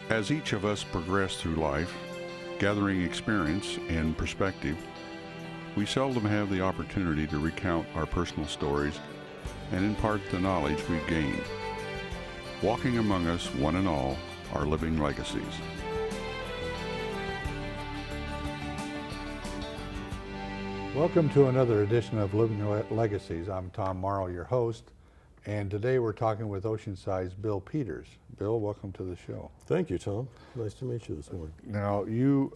As each of us progress through life, gathering experience and perspective, we seldom have the opportunity to recount our personal stories and impart the knowledge we've gained. Walking among us, one and all, are living legacies. Welcome to another edition of Living Legacies. I'm Tom Morrow, your host, and today we're talking with Oceanside's Bill Peters. Bill, welcome to the show. Thank you, Tom. Nice to meet you this morning. Now, you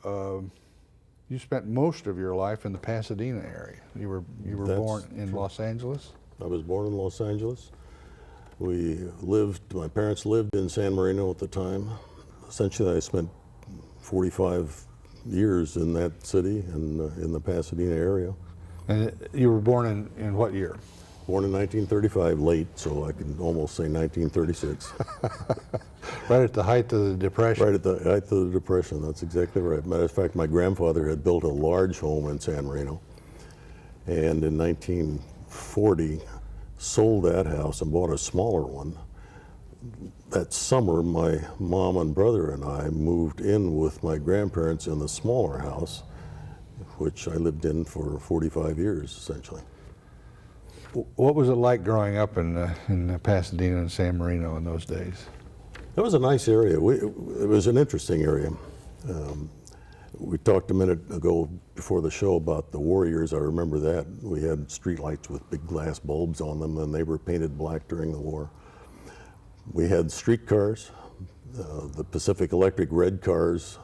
spent most of your life in the Pasadena area. You were born in true. Los Angeles? I was born in Los Angeles. My parents lived in San Marino at the time. Essentially, I spent 45 years in that city and in the Pasadena area. And you were born in what year? Born in 1935, late, so I can almost say 1936. Right at the height of the Depression. Right at the height of the Depression, that's exactly right. Matter of fact, my grandfather had built a large home in San Marino, and in 1940 sold that house and bought a smaller one. That summer, my mom and brother and I moved in with my grandparents in the smaller house, which I lived in for 45 years, essentially. What was it like growing up in Pasadena and San Marino in those days? It was a nice area. It was an interesting area. We talked a minute ago before the show about the Warriors. I remember that. We had streetlights with big glass bulbs on them, and they were painted black during the war. We had streetcars. The Pacific Electric red cars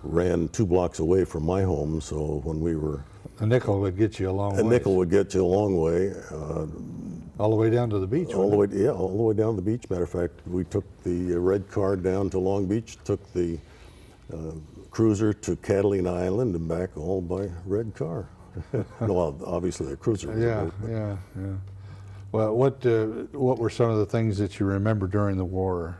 ran 2 blocks away from my home, so when we were... A nickel would get you a long way. A nickel would get you a long way. All the way down to the beach? All the way down to the beach. Matter of fact, we took the red car down to Long Beach, took the cruiser to Catalina Island and back all by red car. No, obviously the cruiser was a boat, yeah. Well, what were some of the things that you remember during the war?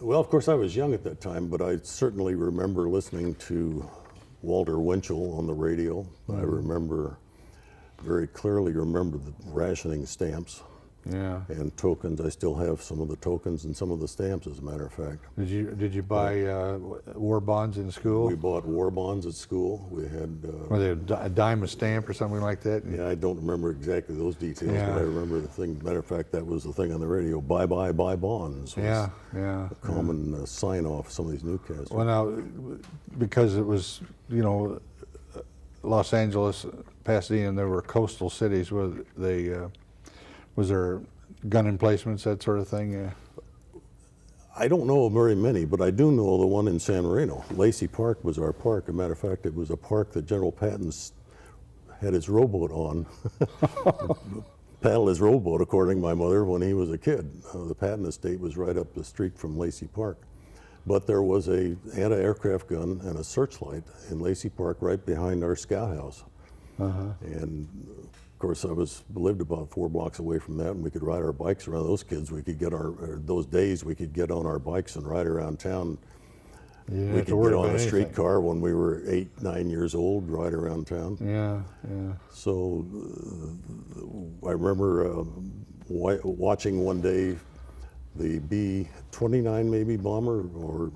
Well, of course, I was young at that time, but I certainly remember listening to Walter Winchell on the radio. I very clearly remember the rationing stamps and tokens. I still have some of the tokens and some of the stamps, as a matter of fact. Did you buy war bonds in school? We bought war bonds at school. We had... Were they a dime a stamp or something like that? Yeah, I don't remember exactly those details, but I remember the thing. Matter of fact, that was the thing on the radio. Buy bonds. Was a common sign-off some of these newscasts. Well, now, because it was, Los Angeles, Pasadena, and there were coastal cities, was there gun emplacements, that sort of thing? I don't know of very many, but I do know the one in San Marino. Lacey Park was our park. As a matter of fact, it was a park that General Patton had his rowboat on. Paddled his rowboat, according to my mother, when he was a kid. The Patton estate was right up the street from Lacey Park. But there was a anti-aircraft gun and a searchlight in Lacey Park right behind our scout house. And of course, I lived about 4 blocks away from that, and we could ride our bikes around. Those days we could get on our bikes and ride around town. We could get on a streetcar when we were 8, 9 years old, ride around town. So I remember watching one day the B-29 maybe bomber, or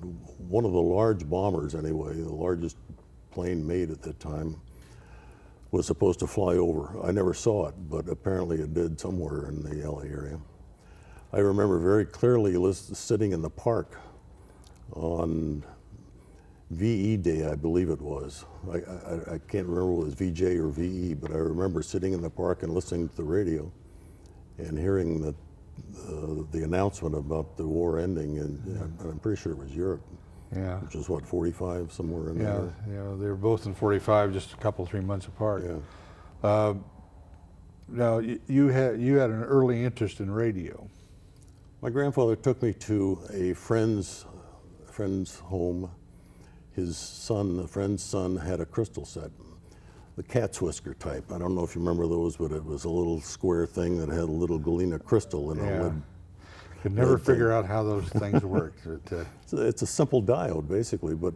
one of the large bombers anyway, the largest plane made at that time, was supposed to fly over. I never saw it, but apparently it did somewhere in the LA area. I remember very clearly sitting in the park on VE Day, I believe it was. I can't remember if it was VJ or VE, but I remember sitting in the park and listening to the radio and hearing the announcement about the war ending, and I'm pretty sure it was Europe. Which is what, 45, somewhere in there? Yeah, they were both in 45, just a couple, 3 months apart. Now, you had an early interest in radio. My grandfather took me to a friend's home. The friend's son had a crystal set, the cat's whisker type. I don't know if you remember those, but it was a little square thing that had a little Galena crystal in a lid. Could never figure out how those things worked. It's a simple diode, basically, but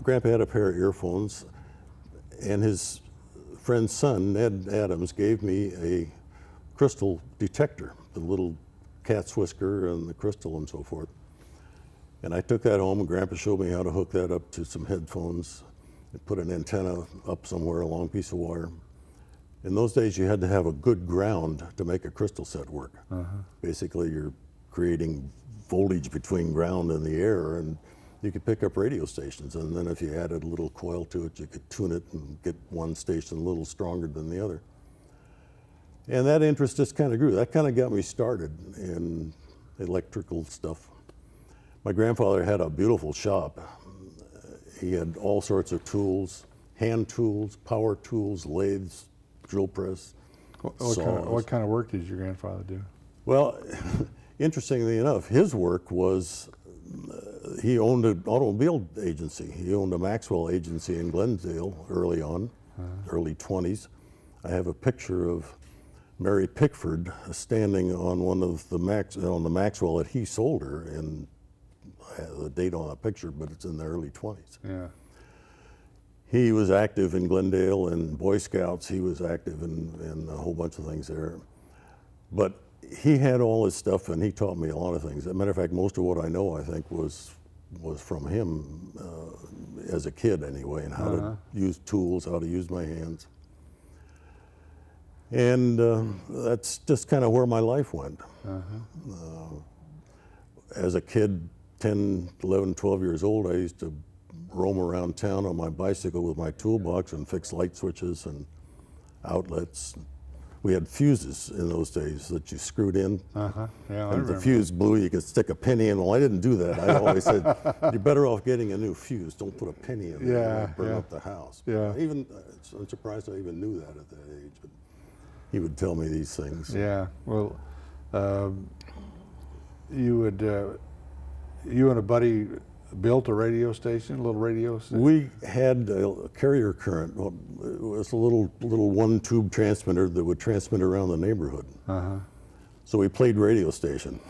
Grandpa had a pair of earphones, and his friend's son, Ned Adams, gave me a crystal detector, the little cat's whisker and the crystal and so forth. And I took that home, and Grandpa showed me how to hook that up to some headphones and put an antenna up somewhere, a long piece of wire. In those days, you had to have a good ground to make a crystal set work. Basically, you're creating voltage between ground and the air, and you could pick up radio stations. And then if you added a little coil to it, you could tune it and get one station a little stronger than the other. And that interest just kind of grew. That kind of got me started in electrical stuff. My grandfather had a beautiful shop. He had all sorts of tools, hand tools, power tools, lathes, drill press, saws. What kind of work did your grandfather do? Well, interestingly enough, his work was, he owned an automobile agency. He owned a Maxwell agency in Glendale early on, early 20s. I have a picture of Mary Pickford standing on one of the on the Maxwell that he sold her, and I have the date on that picture, but it's in the early 20s. Yeah. He was active in Glendale and Boy Scouts. He was active in a whole bunch of things there. But he had all his stuff, and he taught me a lot of things. As a matter of fact, most of what I know, I think, was from him as a kid anyway, and how to use tools, how to use my hands. And that's just kind of where my life went. As a kid, 10, 11, 12 years old, I used to roam around town on my bicycle with my toolbox and fix light switches and outlets. We had fuses in those days that you screwed in. Yeah, And if the fuse blew, you could stick a penny in. Well, I didn't do that. I always said, you're better off getting a new fuse. Don't put a penny in there. Yeah, It'll burn yeah. up the house. Yeah. Even, I'm surprised I even knew that at that age. But he would tell me these things. Yeah. Well, you and a buddy built a radio station, a little radio station? We had a carrier current. Well, it was a little one-tube transmitter that would transmit around the neighborhood. So we played radio station.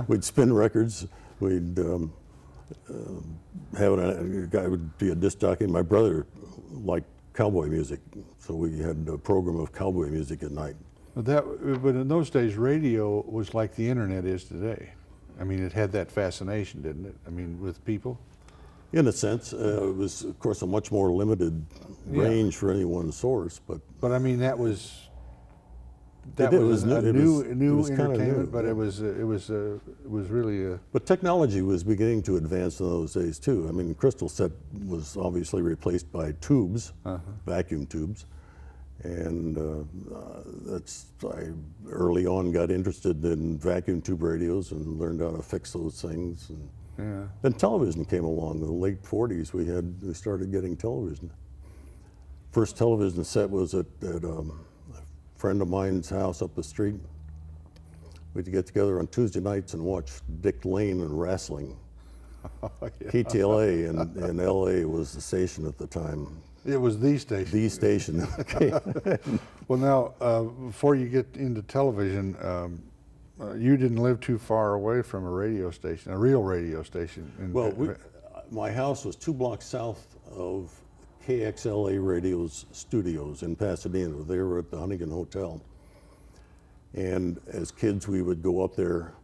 We'd spin records. We'd have a guy would be a disc jockey. My brother liked cowboy music, so we had a program of cowboy music at night. But in those days, radio was like the internet is today. I mean, it had that fascination, didn't it? I mean, with people? In a sense, it was, of course, a much more limited range for any one source. But I mean, that was new entertainment, but it was really a... But technology was beginning to advance in those days too. I mean, crystal set was obviously replaced by tubes, vacuum tubes, and I early on got interested in vacuum tube radios and learned how to fix those things. And then television came along. In the late 40s, we started getting television. First television set was at a friend of mine's house up the street. We'd get together on Tuesday nights and watch Dick Lane and wrestling. KTLA in LA was the station at the time. It was the station. The station. Okay. Well, now, before you get into television, you didn't live too far away from a radio station, a real radio station. Well, my house was 2 blocks south of KXLA Radio's studios in Pasadena. They were at the Huntington Hotel. And as kids, we would go up there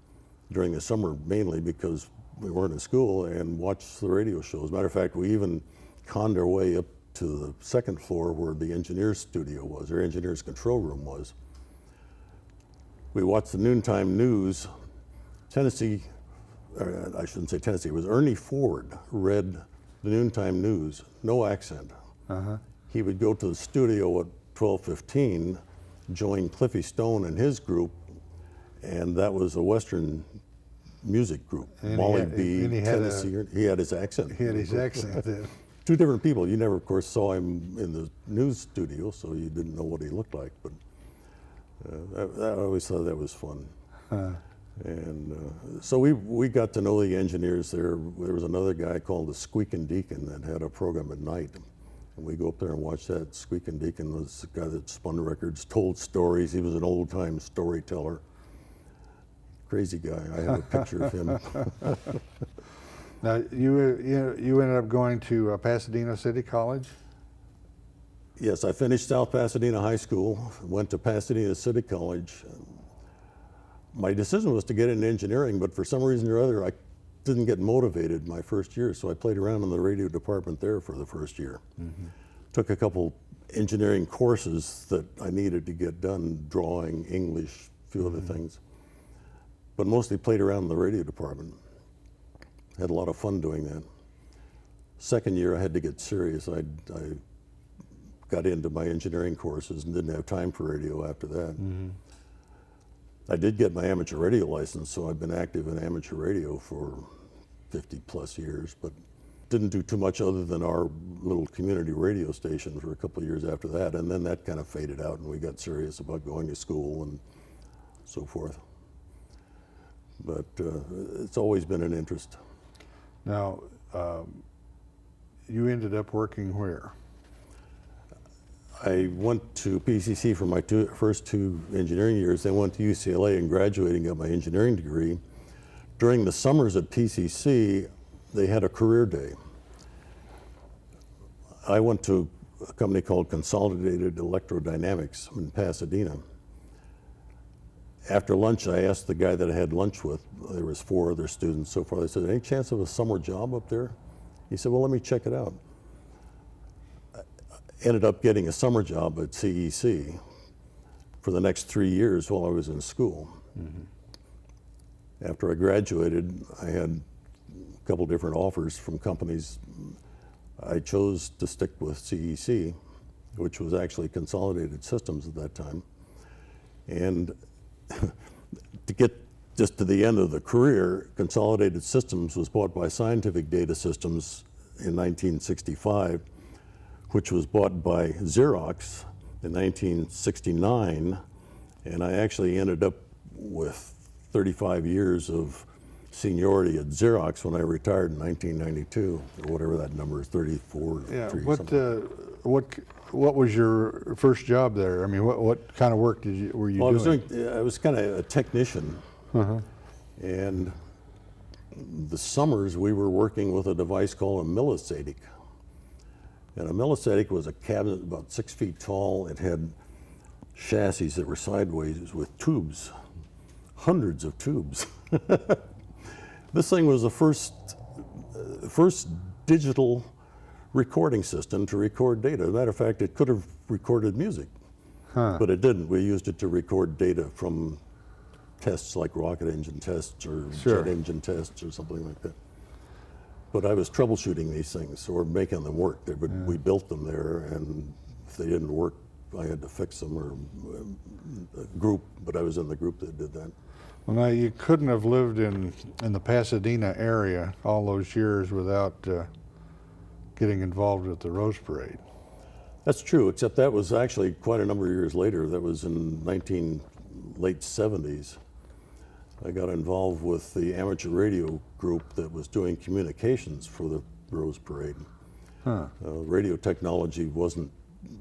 during the summer mainly because we weren't in school and watch the radio shows. As a matter of fact, we even conned our way up to the second floor where the engineer's studio was, or engineer's control room was. We watched the noontime news. Tennessee, or I shouldn't say Tennessee, it was Ernie Ford read the noontime news, no accent. He would go to the studio at 12:15, join Cliffy Stone and his group, and that was a Western music group. And Molly B, Tennessee, he had his accent. He had his accent then. Two different people. You never, of course, saw him in the news studio, so you didn't know what he looked like. But I always thought that was fun. And so we got to know the engineers there. There was another guy called the Squeakin' Deacon that had a program at night. And we go up there and watch that. Squeakin' Deacon was the guy that spun records, told stories. He was an old-time storyteller. Crazy guy. I have a picture of him. Now, you ended up going to Pasadena City College? Yes, I finished South Pasadena High School, went to Pasadena City College. my decision was to get into engineering, but for some reason or other, I didn't get motivated my first year, so I played around in the radio department there for the first year. Took a couple engineering courses that I needed to get done, drawing, English, a few other things, but mostly played around in the radio department. Had a lot of fun doing that. Second year, I had to get serious. I got into my engineering courses and didn't have time for radio after that. I did get my amateur radio license, so I've been active in amateur radio for 50 plus years, but didn't do too much other than our little community radio station for a couple of years after that, and then that kind of faded out and we got serious about going to school and so forth. But it's always been an interest. Now, you ended up working where? I went to PCC for my first two engineering years. I went to UCLA and graduating, got my engineering degree. During the summers at PCC, they had a career day. I went to a company called Consolidated Electrodynamics in Pasadena. After lunch, I asked the guy that I had lunch with, there was 4 other students so far, they said, any chance of a summer job up there? He said, well, let me check it out. Ended up getting a summer job at CEC for the next 3 years while I was in school. After I graduated, I had a couple different offers from companies. I chose to stick with CEC, which was actually Consolidated Systems at that time. And to get just to the end of the career, Consolidated Systems was bought by Scientific Data Systems in 1965, which was bought by Xerox in 1969, and I actually ended up with 35 years of seniority at Xerox when I retired in 1992, or whatever that number is, 34, Yeah. 3 What was your first job there? I mean, what kind of work were you doing? I was kind of a technician, and the summers we were working with a device called a millisatic. And a millisatic was a cabinet about 6 feet tall. It had chassis that were sideways with tubes, hundreds of tubes. This thing was the first digital recording system to record data. As a matter of fact, it could have recorded music, but it didn't. We used it to record data from tests like rocket engine tests or jet engine tests or something like that. But I was troubleshooting these things or making them work. We built them there, and if they didn't work, I had to fix them, or a group, but I was in the group that did that. Well, now you couldn't have lived in the Pasadena area all those years without getting involved with the Rose Parade. That's true, except that was actually quite a number of years later. That was in late 70s. I got involved with the amateur radio group that was doing communications for the Rose Parade. Radio technology wasn't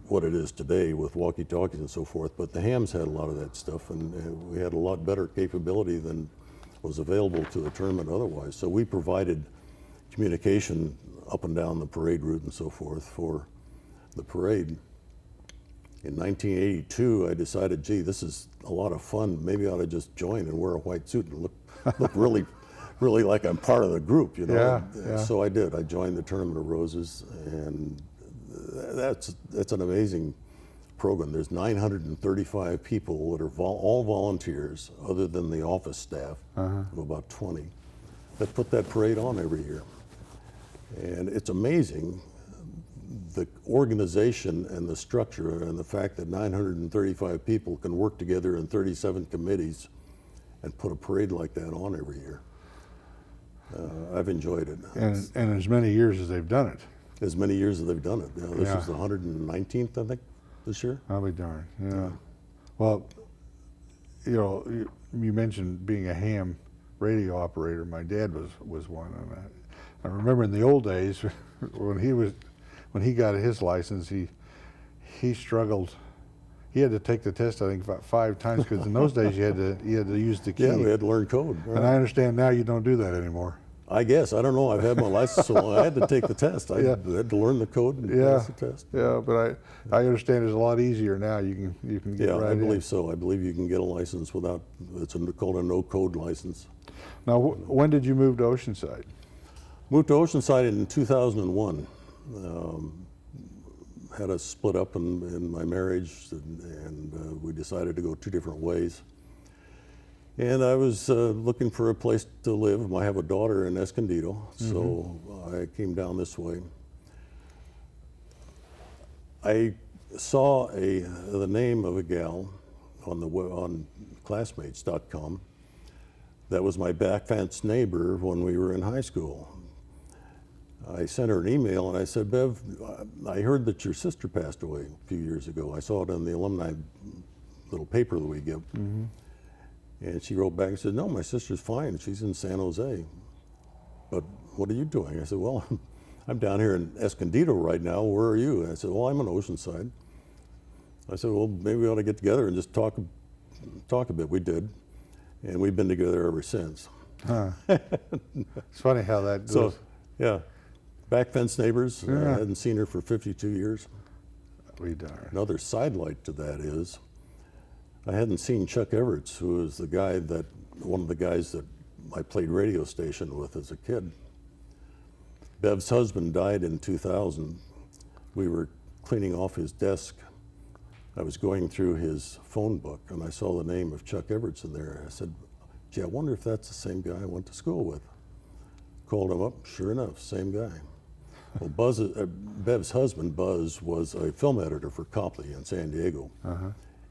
what it is today with walkie-talkies and so forth, but the hams had a lot of that stuff, and we had a lot better capability than was available to the tournament otherwise. So we provided communication up and down the parade route and so forth for the parade. In 1982, I decided, gee, this is a lot of fun. Maybe I ought to just join and wear a white suit and look really, really like I'm part of the group, you know? Yeah. So I did. I joined the Tournament of Roses, and that's an amazing program. There's 935 people that are all volunteers, other than the office staff of about 20, that put that parade on every year. And it's amazing, the organization and the structure and the fact that 935 people can work together in 37 committees and put a parade like that on every year. I've enjoyed it. And as many years as they've done it. As many years as they've done it. This is the 119th, I think, this year. I'll be darned, yeah. Well, you know, you mentioned being a ham radio operator. My dad was one. And I remember in the old days when he got his license, he struggled. He had to take the test, I think, about 5 times, because in those days you had to use the key. Yeah, we had to learn code. Right. And I understand now you don't do that anymore. I guess. I don't know. I've had my license so long. I had to take the test. I Yeah. had to learn the code and Yeah, pass the test. yeah, but I understand it's a lot easier now. You can get Yeah, right I in. believe so. I believe you can get a license without, called a no-code license. Now, when did you move to Oceanside? Moved to Oceanside in 2001. Had us split up in my marriage, and we decided to go two different ways. And I was looking for a place to live. I have a daughter in Escondido, so I came down this way. I saw the name of a gal on classmates.com that was my back fence neighbor when we were in high school. I sent her an email and I said, Bev, I heard that your sister passed away a few years ago. I saw it in the alumni little paper that we give. And she wrote back and said, no, my sister's fine. She's in San Jose. But what are you doing? I said, well, I'm down here in Escondido right now. Where are you? And I said, well, I'm in Oceanside. I said, well, maybe we ought to get together and just talk a bit. We did. And we've been together ever since. Huh. It's funny how that goes. So, yeah, back fence neighbors. Yeah. I hadn't seen her for 52 years. Another sidelight to that is, I hadn't seen Chuck Everts, who was one of the guys that I played radio station with as a kid. Bev's husband died in 2000. We were cleaning off his desk. I was going through his phone book and I saw the name of Chuck Everts in there. I said, gee, I wonder if that's the same guy I went to school with. Called him up, sure enough, same guy. Well, Bev's husband, Buzz, was a film editor for Copley in San Diego.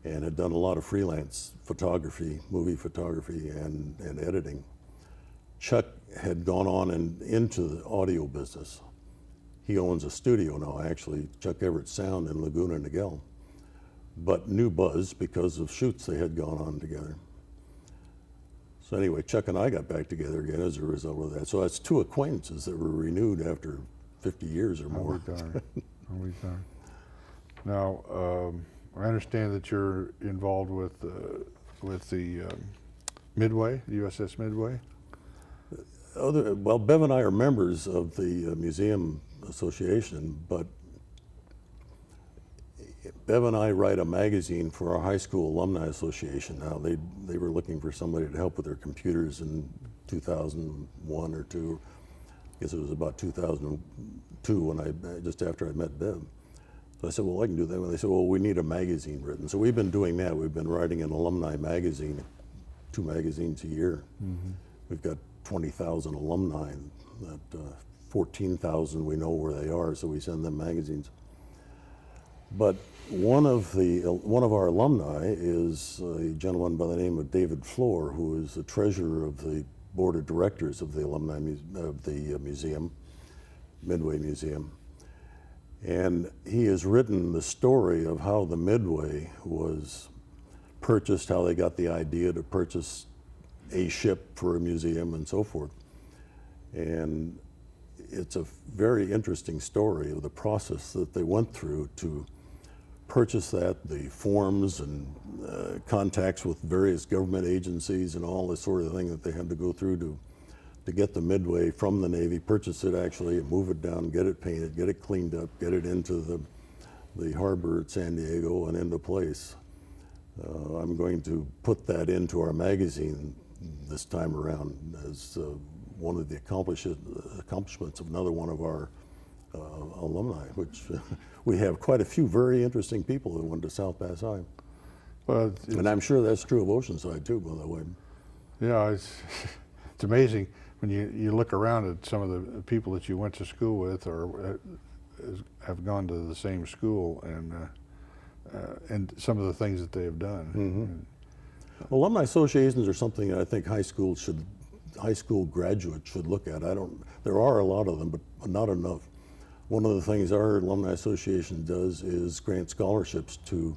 And had done a lot of freelance photography, movie photography and editing. Chuck had gone on into the audio business. He owns a studio now, actually, Chuck Everett Sound in Laguna Niguel, but knew Buzz because of shoots they had gone on together. So anyway, Chuck and I got back together again as a result of that. So that's two acquaintances that were renewed after 50 years or more. Now, I understand that you're involved with the Midway, the USS Midway. Well, Bev and I are members of the Museum Association, but Bev and I write a magazine for our high school alumni association now. They were looking for somebody to help with their computers in 2001 or 2. I guess it was about 2002 just after I met Bev. So I said, well, I can do that. And they said, well, we need a magazine written. So we've been doing that. We've been writing an alumni magazine, 2 magazines a year. We've got 20,000 alumni. That 14,000 we know where they are, so we send them magazines. But one of our alumni is a gentleman by the name of David Floor, who is the treasurer of the board of directors of the alumni of the museum, Midway Museum. And he has written the story of how the Midway was purchased, how they got the idea to purchase a ship for a museum and so forth. And it's a very interesting story of the process that they went through to purchase that, the forms and contacts with various government agencies and all this sort of thing that they had to go through to get the Midway from the Navy, purchase it actually, move it down, get it painted, get it cleaned up, get it into the harbor at San Diego and into place. I'm going to put that into our magazine this time around as one of the accomplishments of another one of our alumni, which we have quite a few very interesting people who went to South Pass High. Well, and I'm sure that's true of Oceanside too, by the way. Yeah, it's amazing when you look around at some of the people that you went to school with or have gone to the same school and some of the things that they have done. Alumni associations are something that I think high school graduates should look at. There are a lot of them, but not enough. One of the things our alumni association does is grant scholarships to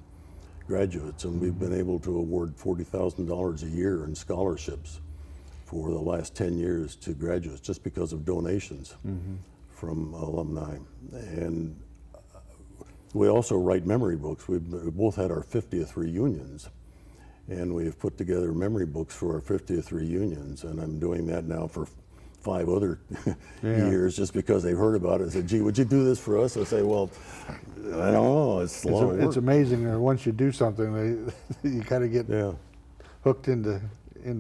graduates, and we've been able to award $40,000 a year in scholarships for the last 10 years to graduates just because of donations from alumni. And we also write memory books. We both had our 50th reunions, and we have put together memory books for our 50th reunions, and I'm doing that now for 5 other Yeah. years just because they've heard about it and said, gee, would you do this for us? I say, well, I don't know, it's a lot of work. It's amazing that once you do something, you kind of get Yeah. hooked into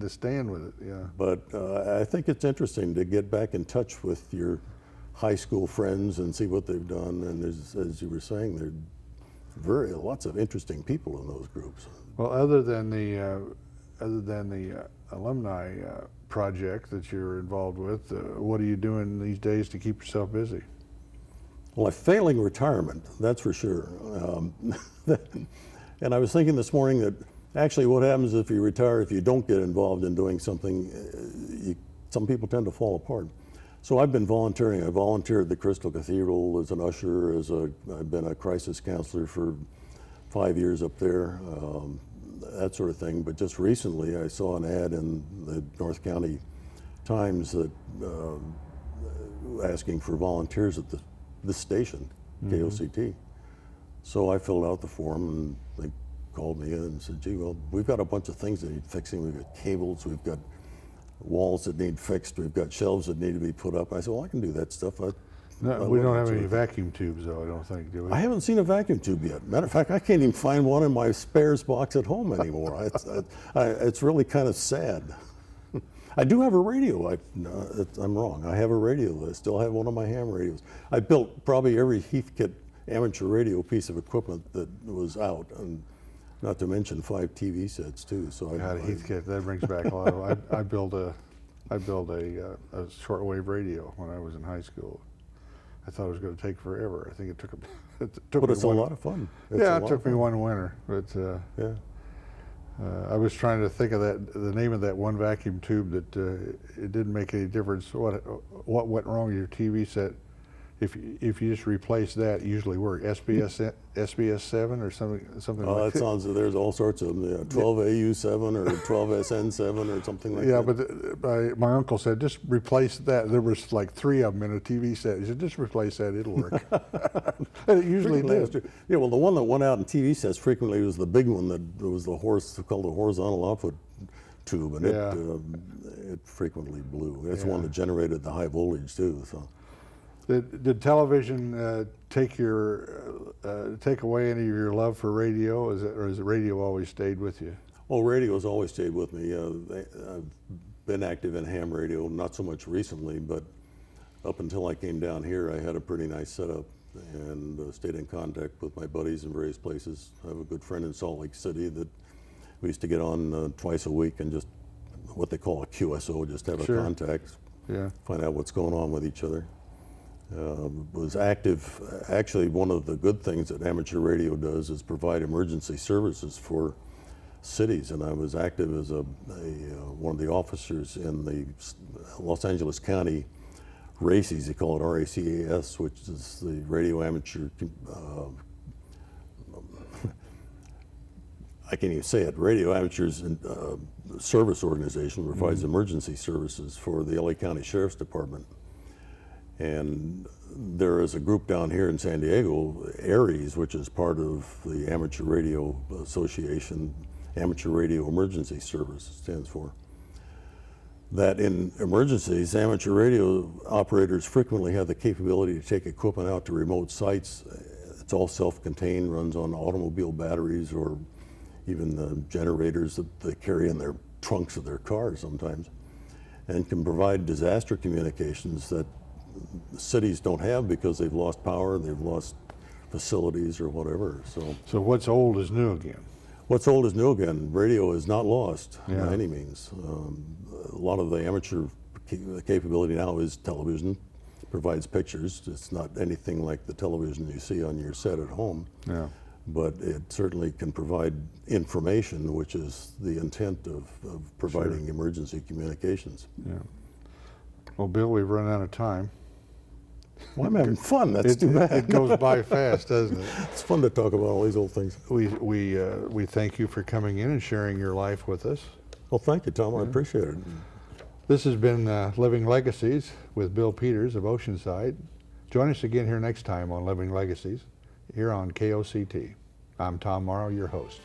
staying with it. Yeah. But I think it's interesting to get back in touch with your high school friends and see what they've done. And as you were saying, there are lots of interesting people in those groups. Well, other than the alumni project that you're involved with, what are you doing these days to keep yourself busy? Well, I'm failing retirement, that's for sure. And I was thinking this morning that actually what happens if you retire, if you don't get involved in doing something, some people tend to fall apart. So I've been volunteering. I volunteered at the Crystal Cathedral as an usher, I've been a crisis counselor for 5 years up there, that sort of thing. But just recently I saw an ad in the North County Times that asking for volunteers at this station, KOCT. So I filled out the form and they called me in and said, gee, well, we've got a bunch of things that need fixing. We've got cables, we've got walls that need fixed, we've got shelves that need to be put up. I said, well, I can do that stuff. No, we don't have any vacuum tubes, though, I don't think, do we? I haven't seen a vacuum tube yet. Matter of fact, I can't even find one in my spares box at home anymore. It's really kind of sad. I do have a radio. I'm wrong. I have a radio. I still have one of my ham radios. I built probably every Heathkit amateur radio piece of equipment that was out, and not to mention 5 TV sets too. So Heathkit, that brings back a lot of. I built a shortwave radio when I was in high school. I thought it was going to take forever. I think it took but it's a lot of fun. Yeah, it took me one winter. But yeah. I was trying to think of the name of that one vacuum tube that it didn't make any difference what went wrong with your TV set. If you just replace that, it usually work. SBS 7 or something like that. That sounds, there's all sorts of them. Yeah, 12AU7 or 12SN7 or something like that. Yeah, but my uncle said just replace that. There was like 3 of them in a TV set. He said just replace that, it'll work. And it usually did. Yeah, well, the one that went out in TV sets frequently was the big one that was called the horizontal output tube, and it frequently blew. It's one that generated the high voltage too. So. Did television take away any of your love for radio? Or has radio always stayed with you? Well, radio's always stayed with me. I've been active in ham radio, not so much recently, but up until I came down here, I had a pretty nice setup and stayed in contact with my buddies in various places. I have a good friend in Salt Lake City that we used to get on twice a week and just what they call a QSO, just have a contact, find out what's going on with each other. Was active. Actually, one of the good things that amateur radio does is provide emergency services for cities, and I was active as one of the officers in the Los Angeles County RACES. They call it RACAS, which is the Radio Amateur. I can't even say it. Radio Amateurs Service Organization provides emergency services for the LA County Sheriff's Department. And there is a group down here in San Diego, ARES, which is part of the Amateur Radio Association, Amateur Radio Emergency Service, it stands for. That in emergencies, amateur radio operators frequently have the capability to take equipment out to remote sites. It's all self-contained, runs on automobile batteries or even the generators that they carry in their trunks of their cars sometimes, and can provide disaster communications that cities don't have because they've lost power, they've lost facilities or whatever. So what's old is new again. What's old is new again. Radio is not lost by any means. A lot of the amateur capability now is television, provides pictures. It's not anything like the television you see on your set at home. Yeah. But it certainly can provide information, which is the intent of providing emergency communications. Yeah. Well, Bill, we've run out of time. Well, I'm having fun. That's too bad. It goes by fast, doesn't it? It's fun to talk about all these old things. We thank you for coming in and sharing your life with us. Well, thank you, Tom. I appreciate it. This has been Living Legacies with Bill Peters of Oceanside. Join us again here next time on Living Legacies, here on KOCT. I'm Tom Morrow, your host.